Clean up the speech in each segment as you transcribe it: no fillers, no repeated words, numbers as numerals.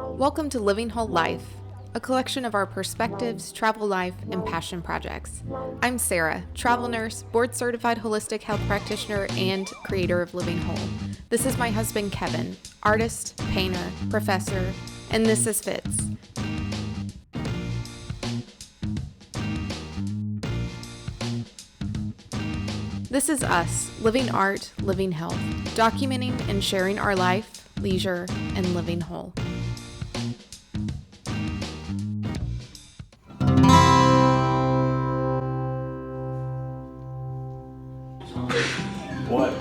Welcome to Living Whole Life, a collection of our perspectives, travel life, and passion projects. I'm Sarah, travel nurse, board-certified holistic health practitioner, and creator of Living Whole. This is my husband, Kevin, artist, painter, professor, and this is Fitz. This is us, living art, living health, documenting and sharing our life, leisure, and living whole. What?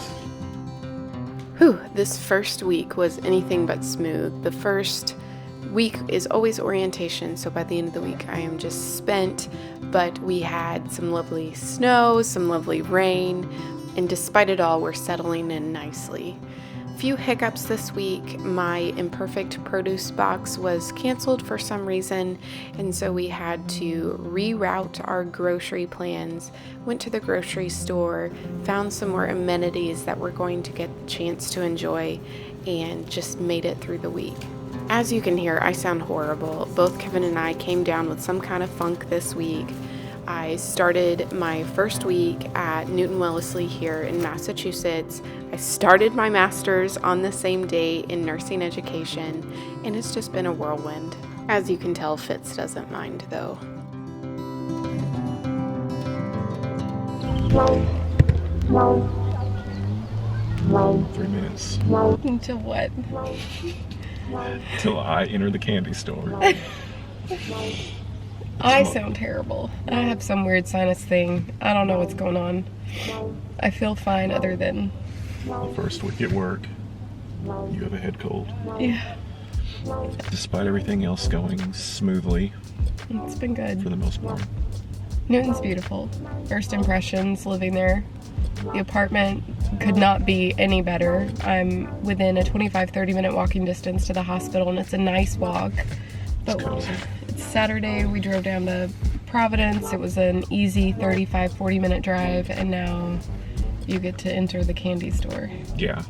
Whew, this first week was anything but smooth. The first week is always orientation, so by the end of the week I am just spent, but we had some lovely snow, some lovely rain, and despite it all, we're settling in nicely. Few hiccups this week. My imperfect produce box was canceled for some reason, and so we had to reroute our grocery plans. Went to the grocery store, found some more amenities that we're going to get the chance to enjoy, and just made it through the week. As you can hear, I sound horrible. Both Kevin and I came down with some kind of funk this week. I started my first week at Newton Wellesley here in Massachusetts. I started my master's on the same day in nursing education, and it's just been a whirlwind. As you can tell, Fitz doesn't mind though. 3 minutes. Until what? Till I enter the candy store. I sound terrible. I have some weird sinus thing. I don't know what's going on. I feel fine other than... The first week at work, you have a head cold. Yeah, Despite everything else going smoothly, it's been good. for the most part. Newton's beautiful. First impressions living there. The apartment could not be any better. I'm within a 25-30 minute walking distance to the hospital, and it's a nice walk. But It's cozy. it's Saturday, we drove down to Providence. It was an easy 35-40 minute drive, and now you get to enter the candy store. Yeah.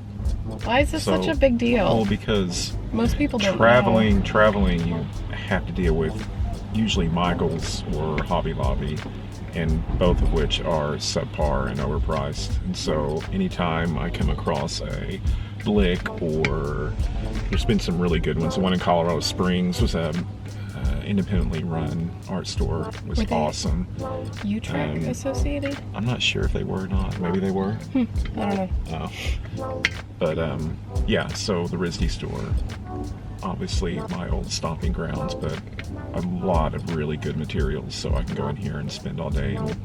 Why is this So- such a big deal? Well, because Most people don't traveling, you have to deal with usually Michael's or Hobby Lobby, and both of which are subpar and overpriced. And so anytime I come across a Blick, or there's been some really good ones. The one in Colorado Springs was a independently run art store. It was Were they- awesome. U-Track associated? I'm not sure if they were or not. Maybe they were. I don't know. But yeah, so the RISD store, obviously my old stomping grounds, but a lot of really good materials, so I can go in here and spend all day and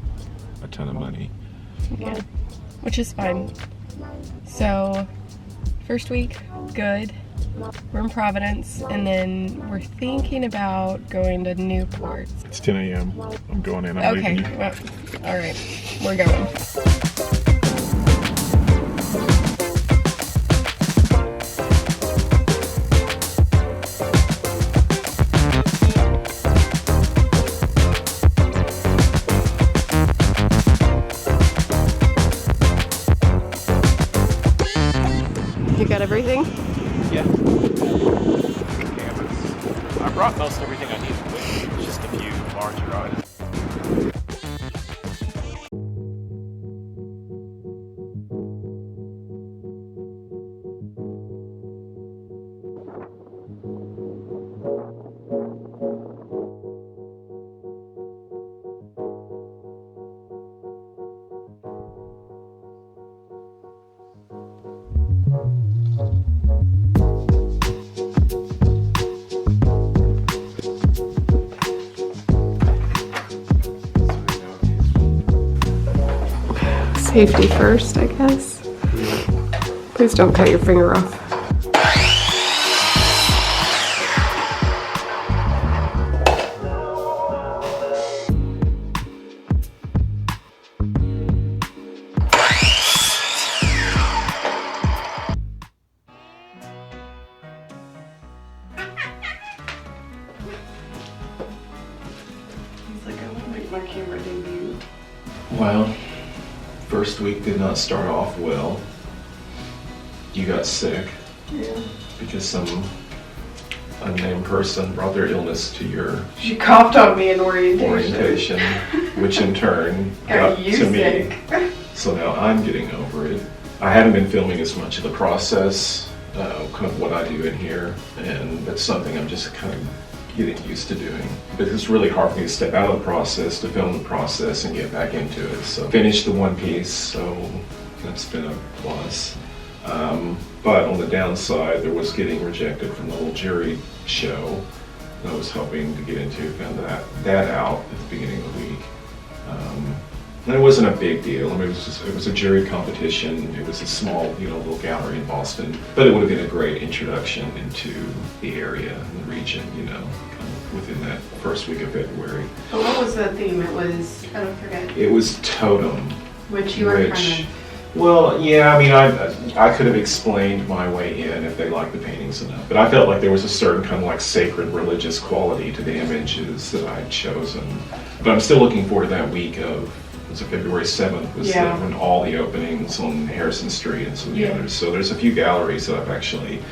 a ton of money. Yeah, which is fine. So, first week, good. We're in Providence, and then we're thinking about going to Newport. It's 10 a.m. I'm going in. I'm Okay, leaving you. well, all right, we're going. You got everything? Yeah. Cameras. I brought most everything I needed with me, just a few larger items. Safety first, I guess. Please don't cut your finger off. He's like, I want to make my camera debut. Well, first week did not start off well. You got sick Yeah. because some unnamed person brought their illness to your She coughed on me in orientation, which in turn got to me. So now I'm getting over it. I haven't been filming as much of the process, kind of what I do in here, and that's something I'm just kind of getting used to doing. But it's really hard for me to step out of the process, to film the process, and get back into it. So finished the one piece, so that's been a plus. But on the downside, there was getting rejected from the whole jury show that I was hoping to get into. Found that out at the beginning of the week. And it wasn't a big deal. I mean, it was a jury competition. It was a small, little gallery in Boston. But it would have been a great introduction into the area and the region, kind of within that first week of February. But what was the theme? It was, I don't forget. It was totem. Which you were kind of... Well, yeah, I mean, I could have explained my way in if they liked the paintings enough. But I felt like there was a certain kind of like sacred religious quality to the images that I had chosen. But I'm still looking forward to that week of, was it February 7th, was when all the openings on Harrison Street and some of the others. So there's a few galleries that I've actually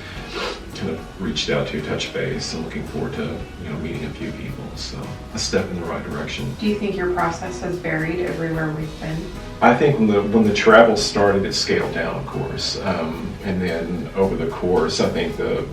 kind of reached out to, touch base, and looking forward to, meeting a few people. So a step in the right direction. Do you think your process has varied everywhere we've been? I think when the travel started, it scaled down, of course, and then over the course, I think I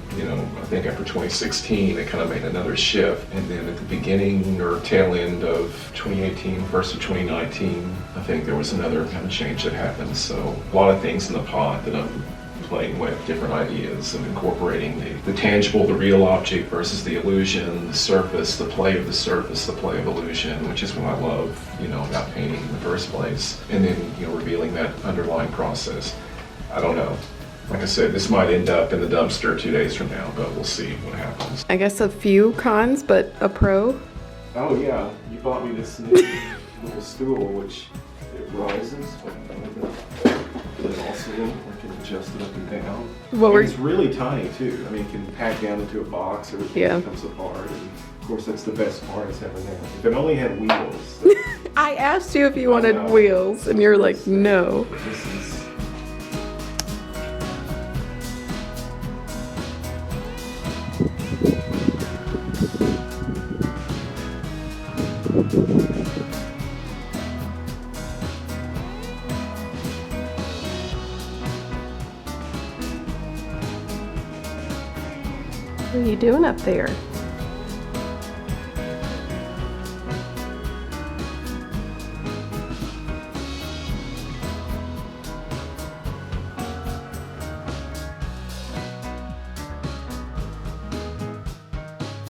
think after 2016, it kind of made another shift, and then at the beginning or tail end of 2018, first of 2019, I think there was another kind of change that happened. So a lot of things in the pot that I'm playing with, different ideas of incorporating the tangible, the real object versus the illusion, the surface, the play of the surface, the play of illusion, which is what I love, about painting in the first place. And then, revealing that underlying process. I don't know. Like I said, this might end up in the dumpster 2 days from now, but we'll see what happens. I guess a few cons, but a pro. Oh yeah, you bought me this new little stool, which it rises, but also I can adjust it up and down. It's really tiny too. I mean, it can pack down into a box, everything comes apart. And of course, that's the best part is having that. If it only had wheels. I asked you if you wanted wheels, and you're like, no. This is... What are you doing up there?